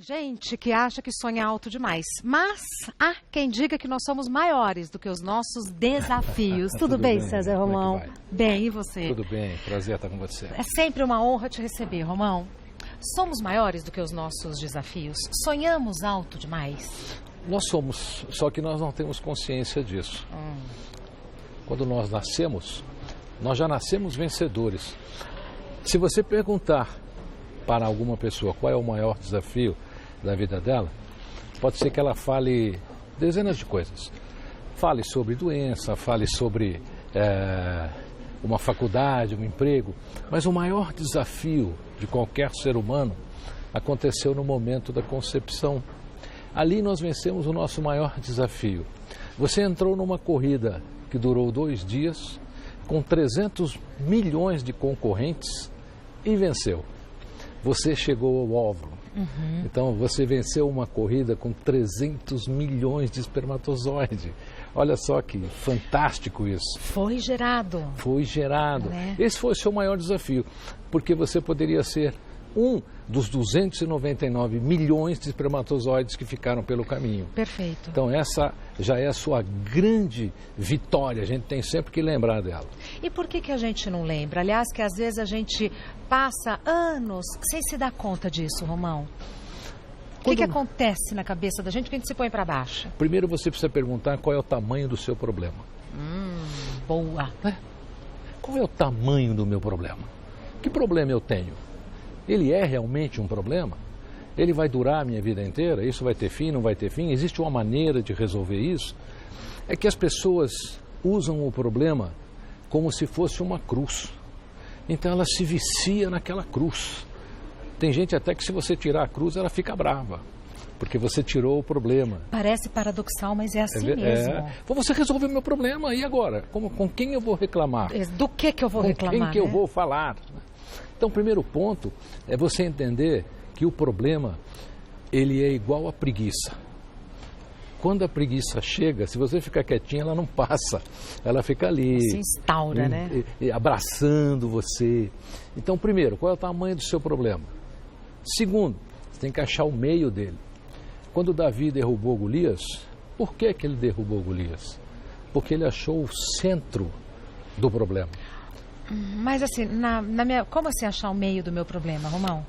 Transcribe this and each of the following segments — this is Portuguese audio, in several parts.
gente que acha que sonha alto demais, mas há quem diga que nós somos maiores do que os nossos desafios. Tudo bem, César Romão? Como é que vai? Bem, e você? Tudo bem, prazer estar com você. É sempre uma honra te receber, Romão. Somos maiores do que os nossos desafios? Sonhamos alto demais? Nós somos, só que nós não temos consciência disso. Quando nós nascemos, nós já nascemos vencedores. Se você perguntar para alguma pessoa qual é o maior desafio da vida dela, pode ser que ela fale dezenas de coisas. Fale sobre doença, fale sobre uma faculdade, um emprego, mas o maior desafio de qualquer ser humano aconteceu no momento da concepção. Ali nós vencemos o nosso maior desafio. Você entrou numa corrida que durou 2 dias, com 300 milhões de concorrentes e venceu. Você chegou ao óvulo. Então você venceu uma corrida com 300 milhões de espermatozoides. Olha só que fantástico isso. Foi gerado. Foi gerado. Né? Esse foi o seu maior desafio, porque você poderia ser um dos 299 milhões de espermatozoides que ficaram pelo caminho. Perfeito. Então essa já é a sua grande vitória, a gente tem sempre que lembrar dela. E por que a gente não lembra? Aliás, que às vezes a gente passa anos sem se dar conta disso, Romão. O que acontece na cabeça da gente que a gente se põe para baixo? Primeiro você precisa perguntar qual é o tamanho do seu problema. Boa. Qual é o tamanho do meu problema? Que problema eu tenho? Ele é realmente um problema? Ele vai durar a minha vida inteira? Isso vai ter fim, não vai ter fim? Existe uma maneira de resolver isso? É que as pessoas usam o problema como se fosse uma cruz. Então ela se vicia naquela cruz. Tem gente até que se você tirar a cruz, ela fica brava, porque você tirou o problema. Parece paradoxal, mas é assim mesmo. Você resolveu o meu problema, e agora? Com quem eu vou reclamar? Do que eu vou reclamar? Com quem que eu vou falar? Então, o primeiro ponto é você entender que o problema, ele é igual à preguiça. Quando a preguiça chega, se você ficar quietinho, ela não passa. Ela fica ali. Se instaura, né? Abraçando você. Então, primeiro, qual é o tamanho do seu problema? Segundo, você tem que achar o meio dele. Quando Davi derrubou Golias, por que ele derrubou Golias? Porque ele achou o centro do problema. Mas assim, como assim achar o meio do meu problema, Romão?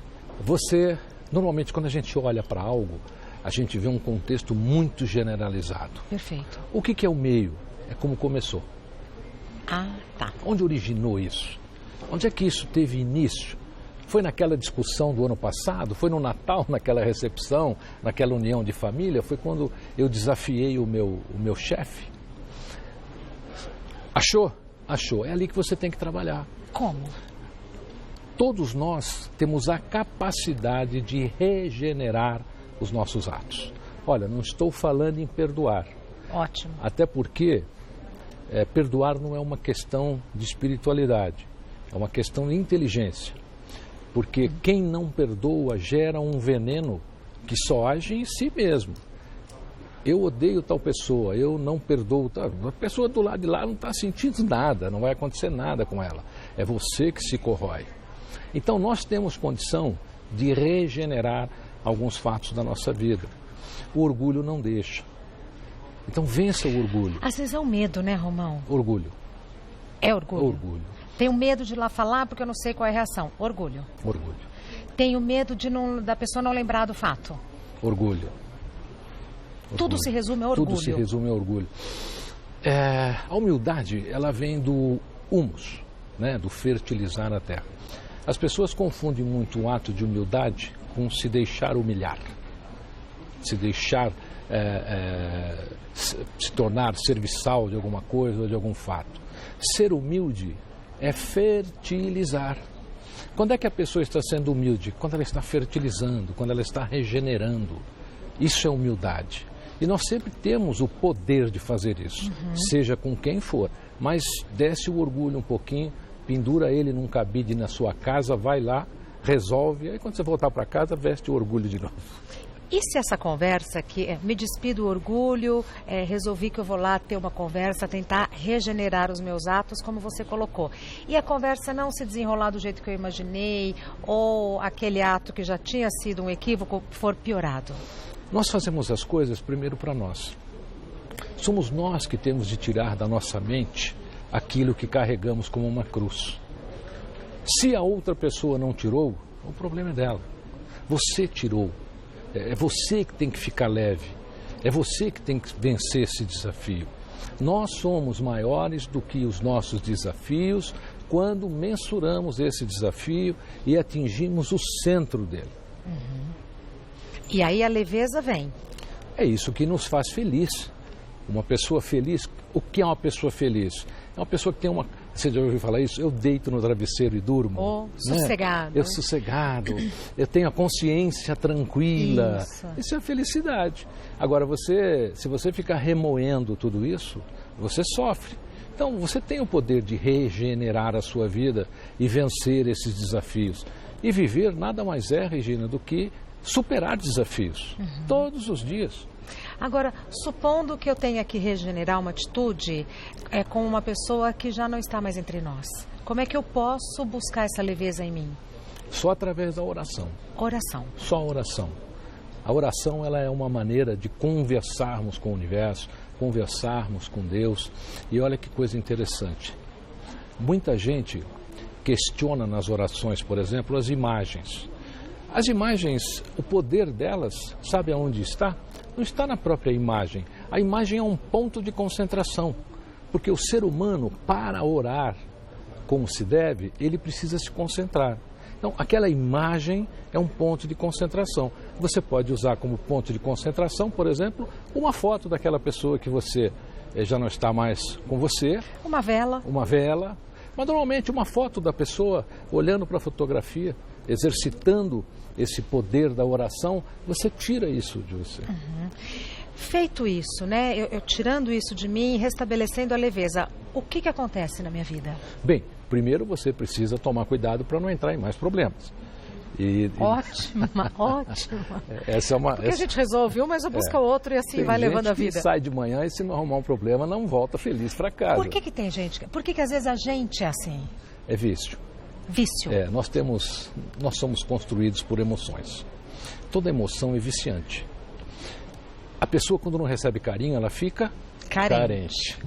Normalmente quando a gente olha para algo, a gente vê um contexto muito generalizado. Perfeito. O que é o meio? É como começou. Tá. Onde originou isso? Onde é que isso teve início? Foi naquela discussão do ano passado? Foi no Natal, naquela recepção, naquela união de família? Foi quando eu desafiei o meu chefe? Achou? Achou. É ali que você tem que trabalhar. Como? Todos nós temos a capacidade de regenerar os nossos atos. Olha, não estou falando em perdoar. Ótimo. Até porque perdoar não é uma questão de espiritualidade, é uma questão de inteligência. Porque quem não perdoa gera um veneno que só age em si mesmo. Eu odeio tal pessoa, eu não perdoo. A pessoa do lado de lá não está sentindo nada, não vai acontecer nada com ela. É você que se corrói. Então nós temos condição de regenerar alguns fatos da nossa vida. O orgulho não deixa. Então vença o orgulho. Às vezes é o medo, né, Romão? Orgulho. É orgulho? Orgulho. Tenho medo de ir lá falar porque eu não sei qual é a reação. Orgulho. Orgulho. Tenho medo da pessoa não lembrar do fato. Orgulho. Tudo se resume a orgulho. Tudo se resume a orgulho. A humildade, ela vem do humus, né, do fertilizar a terra. As pessoas confundem muito o ato de humildade com se deixar humilhar. Se deixar se tornar serviçal de alguma coisa ou de algum fato. Ser humilde é fertilizar. Quando é que a pessoa está sendo humilde? Quando ela está fertilizando, quando ela está regenerando. Isso é humildade. E nós sempre temos o poder de fazer isso, seja com quem for. Mas desce o orgulho um pouquinho, pendura ele num cabide na sua casa, vai lá, resolve. Aí quando você voltar para casa, veste o orgulho de novo. E se essa conversa que me despi do orgulho, resolvi que eu vou lá ter uma conversa, tentar regenerar os meus atos, como você colocou. E a conversa não se desenrolar do jeito que eu imaginei, ou aquele ato que já tinha sido um equívoco for piorado? Nós fazemos as coisas primeiro para nós. Somos nós que temos de tirar da nossa mente aquilo que carregamos como uma cruz. Se a outra pessoa não tirou, o problema é dela. Você tirou. É você que tem que ficar leve. É você que tem que vencer esse desafio. Nós somos maiores do que os nossos desafios quando mensuramos esse desafio e atingimos o centro dele. E aí a leveza vem. É isso que nos faz feliz. Uma pessoa feliz, o que é uma pessoa feliz? É uma pessoa que tem uma... Você já ouviu falar isso? Eu deito no travesseiro e durmo. Sossegado. Eu sossegado. Eu tenho a consciência tranquila. Isso é felicidade. Agora, se você ficar remoendo tudo isso, você sofre. Então, você tem o poder de regenerar a sua vida e vencer esses desafios. E viver nada mais é, Regina, do que superar desafios. Todos os dias. Agora, supondo que eu tenha que regenerar uma atitude com uma pessoa que já não está mais entre nós, como é que eu posso buscar essa leveza em mim? Só através da oração. Oração. Só a oração. A oração, ela é uma maneira de conversarmos com o universo, conversarmos com Deus. E olha que coisa interessante. Muita gente questiona nas orações, por exemplo, as imagens. As imagens, o poder delas, sabe aonde está? Não está na própria imagem. A imagem é um ponto de concentração. Porque o ser humano, para orar como se deve, ele precisa se concentrar. Então, aquela imagem é um ponto de concentração. Você pode usar como ponto de concentração, por exemplo, uma foto daquela pessoa que você já não está mais com você. Uma vela. Uma vela. Mas, normalmente, uma foto da pessoa olhando para a fotografia, exercitando esse poder da oração, você tira isso de você. Feito isso, né? Eu tirando isso de mim, restabelecendo a leveza, o que acontece na minha vida? Bem, primeiro você precisa tomar cuidado para não entrar em mais problemas. Ótima. Essa é uma, Porque a gente resolve um, mas busca outro e assim vai levando a vida. Que sai de manhã e se não arrumar um problema, não volta feliz para casa. Por que tem gente? Por que às vezes a gente é assim? É vício. Vício. Nós somos construídos por emoções. Toda emoção é viciante. A pessoa, quando não recebe carinho, ela fica carente.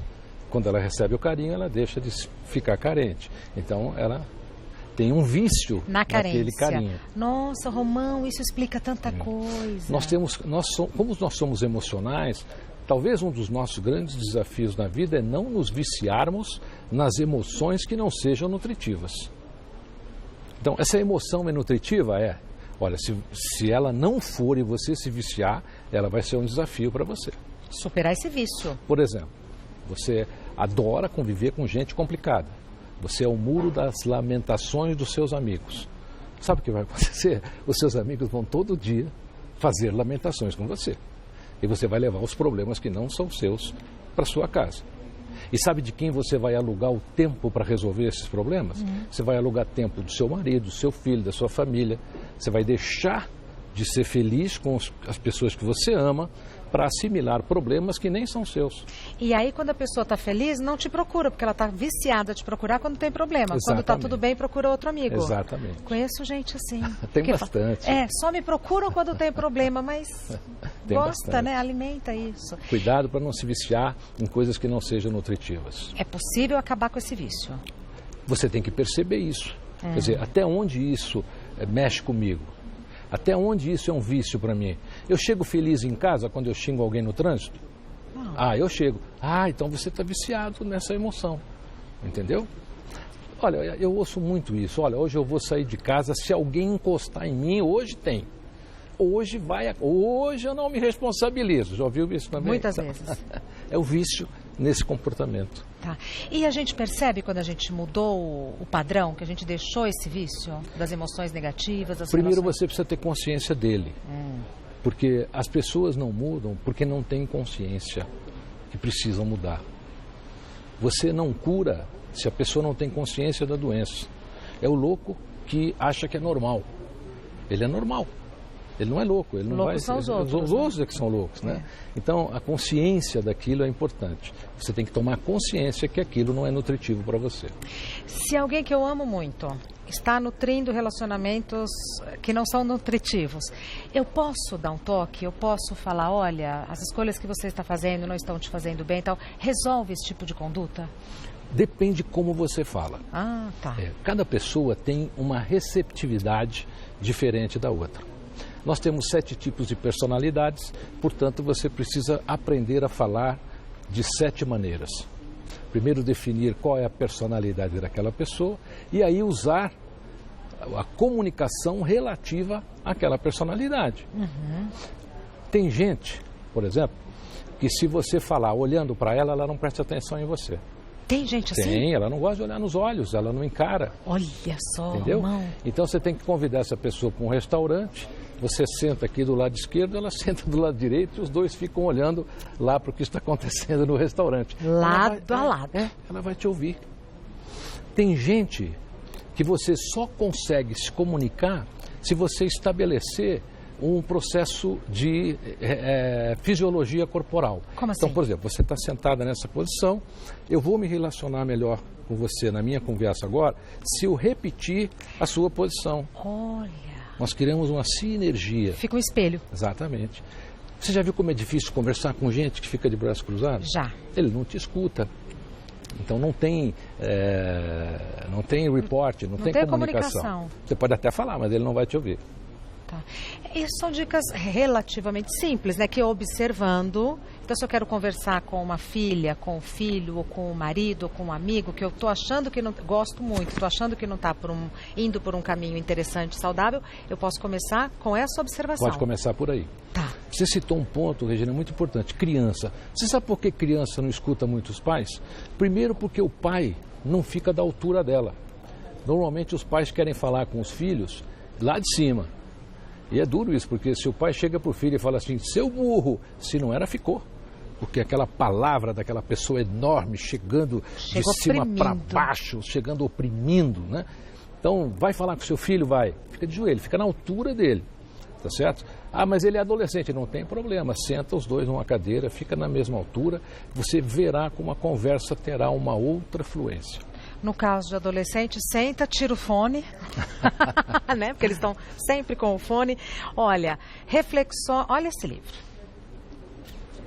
Quando ela recebe o carinho, ela deixa de ficar carente. Então, ela tem um vício naquele carinho. Nossa, Romão, isso explica tanta coisa. Como nós somos emocionais, talvez um dos nossos grandes desafios na vida é não nos viciarmos nas emoções que não sejam nutritivas. Então, essa emoção é nutritiva? Olha, se ela não for e você se viciar, ela vai ser um desafio para você. Superar esse vício. Por exemplo, você adora conviver com gente complicada. Você é o muro das lamentações dos seus amigos. Sabe o que vai acontecer? Os seus amigos vão todo dia fazer lamentações com você. E você vai levar os problemas que não são seus para sua casa. E sabe de quem você vai alugar o tempo para resolver esses problemas? Você vai alugar tempo do seu marido, do seu filho, da sua família. Você vai deixar de ser feliz com as pessoas que você ama para assimilar problemas que nem são seus. E aí, quando a pessoa está feliz, não te procura, porque ela está viciada a te procurar quando tem problema. Exatamente. Quando está tudo bem, procura outro amigo. Exatamente. Conheço gente assim. Tem bastante. Só me procuram quando tem problema, mas gosta, bastante. né? Alimenta isso. Cuidado para não se viciar em coisas que não sejam nutritivas. É possível acabar com esse vício? Você tem que perceber isso. Quer dizer, até onde isso mexe comigo? Até onde isso é um vício para mim? Eu chego feliz em casa quando eu xingo alguém no trânsito? Não. Eu chego. Então você está viciado nessa emoção. Entendeu? Olha, eu ouço muito isso. Olha, hoje eu vou sair de casa, se alguém encostar em mim, hoje tem. Hoje eu não me responsabilizo. Já ouviu isso também? Muitas vezes. É o vício nesse comportamento. Tá. E a gente percebe quando a gente mudou o padrão, que a gente deixou esse vício das emoções negativas? Primeiro você precisa ter consciência dele. Porque as pessoas não mudam porque não têm consciência que precisam mudar. Você não cura se a pessoa não tem consciência da doença. É o louco que acha que é normal. Ele é normal. Ele não é louco, ele não loucos vai... São os outros, os outros é que são loucos, né? Então, a consciência daquilo é importante. Você tem que tomar consciência que aquilo não é nutritivo para você. Se alguém que eu amo muito está nutrindo relacionamentos que não são nutritivos, eu posso dar um toque? Eu posso falar, olha, as escolhas que você está fazendo não estão te fazendo bem e tal. Resolve esse tipo de conduta? Depende como você fala. Ah, tá. Cada pessoa tem uma receptividade diferente da outra. Nós temos 7 tipos de personalidades, portanto você precisa aprender a falar de 7 maneiras. Primeiro definir qual é a personalidade daquela pessoa e aí usar a comunicação relativa àquela personalidade. Tem gente, por exemplo, que se você falar olhando para ela, ela não presta atenção em você. Tem gente assim? Tem, ela não gosta de olhar nos olhos, ela não encara. Olha só, entendeu? Romão. Então você tem que convidar essa pessoa para um restaurante, você senta aqui do lado esquerdo, ela senta do lado direito e os dois ficam olhando lá para o que está acontecendo no restaurante. Lado a lado. Ela vai te ouvir. Tem gente que você só consegue se comunicar se você estabelecer um processo de fisiologia corporal. Como assim? Então, por exemplo, você está sentada nessa posição, eu vou me relacionar melhor com você na minha conversa agora se eu repetir a sua posição. Olha. Nós criamos uma sinergia. Fica um espelho. Exatamente. Você já viu como é difícil conversar com gente que fica de braços cruzados? Já. Ele não te escuta. Então não tem report, não tem comunicação. Você pode até falar, mas ele não vai te ouvir. Tá. E são dicas relativamente simples, né? Que observando, então se eu quero conversar com uma filha, com um filho, ou com um marido, ou com um amigo, que eu estou achando que não, gosto muito, estou achando que não está indo por um caminho interessante, saudável, eu posso começar com essa observação. Pode começar por aí. Tá. Você citou um ponto, Regina, muito importante, criança. Você sabe por que criança não escuta muito os pais? Primeiro porque o pai não fica da altura dela. Normalmente os pais querem falar com os filhos lá de cima. E é duro isso, porque se o pai chega para o filho e fala assim, seu burro, se não era, ficou. Porque aquela palavra daquela pessoa enorme, chegando de cima para baixo, chegando oprimindo, né? Então, vai falar com seu filho, vai. Fica de joelho, fica na altura dele, tá certo? Ah, mas ele é adolescente, não tem problema. Senta os dois numa cadeira, fica na mesma altura, você verá como a conversa terá uma outra fluência. No caso de adolescente, senta, tira o fone, né? Porque eles estão sempre com o fone. Olha, reflexão, olha esse livro.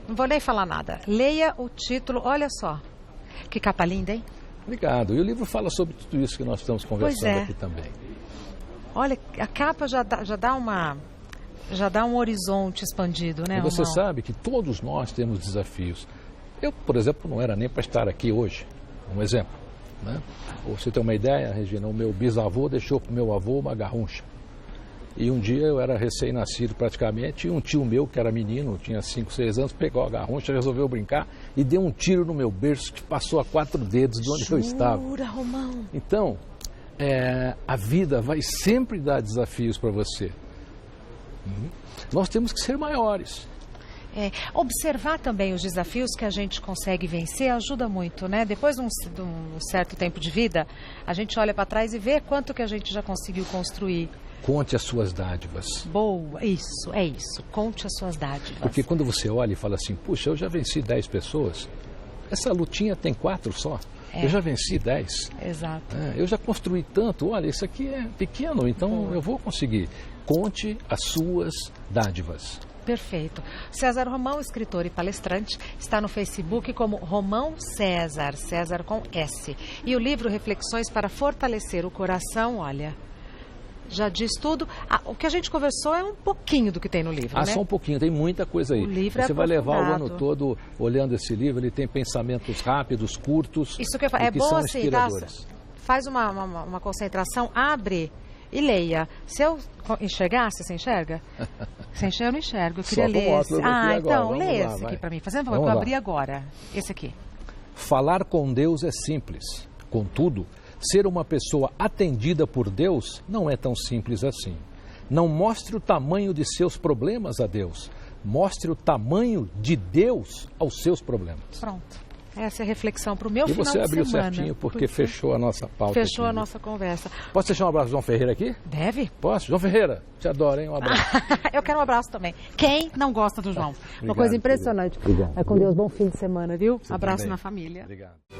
Não vou nem falar nada. Leia o título, olha só. Que capa linda, hein? Obrigado. E o livro fala sobre tudo isso que nós estamos conversando aqui também. Olha, a capa já dá um horizonte expandido, né, Romão? E você Romão? sabe que todos nós temos desafios. Eu, por exemplo, não era nem para estar aqui hoje. Um exemplo. Né? Ou você tem uma ideia, Regina, o meu bisavô deixou para o meu avô uma garruncha. E um dia eu era recém-nascido praticamente, e um tio meu, que era menino, tinha 5, 6 anos, pegou a garruncha, resolveu brincar e deu um tiro no meu berço que passou a 4 dedos de onde eu estava. Jura, Romão? Então, a vida vai sempre dar desafios para você. Nós temos que ser maiores. Observar também os desafios que a gente consegue vencer ajuda muito, né? Depois de um certo tempo de vida, a gente olha para trás e vê quanto que a gente já conseguiu construir. Conte as suas dádivas. Boa, isso, é isso. Conte as suas dádivas. Porque quando você olha e fala assim, puxa, eu já venci 10 pessoas, essa lutinha tem 4 só. Eu já venci 10. Exato. Eu já construí tanto, olha, isso aqui é pequeno, então eu vou conseguir. Conte as suas dádivas. Perfeito. César Romão, escritor e palestrante, está no Facebook como Romão César, César com S. E o livro Reflexões para Fortalecer o Coração, olha, já diz tudo. O que a gente conversou é um pouquinho do que tem no livro, né? Só um pouquinho, tem muita coisa aí. O livro Você vai levar o ano aprofundado. todo olhando esse livro, ele tem pensamentos rápidos, curtos, Isso que eu falo, e que bom são assim, inspiradores. faz uma concentração, abre e leia. Se eu enxergasse, você enxerga? Eu não enxergo, eu queria Só com ler óculos esse. aqui agora. Então, Vamos lê lá, esse vai. aqui para mim. Fazendo um favor, Vamos eu lá. abri agora. Esse aqui. Falar com Deus é simples. Contudo, ser uma pessoa atendida por Deus não é tão simples assim. Não mostre o tamanho de seus problemas a Deus. Mostre o tamanho de Deus aos seus problemas. Pronto. Essa é a reflexão para o meu E final de você abriu semana. certinho, porque fechou a nossa pauta. Fechou aqui, a nossa conversa. Posso deixar um abraço do João Ferreira aqui? Deve? Posso? João Ferreira, te adoro, hein? Um abraço. Eu quero um abraço também. Quem não gosta do João? Uma Obrigado, coisa impressionante. querido. Obrigado. Vai com Deus, bom fim de semana, viu? Você Abraço também. na família. Obrigado.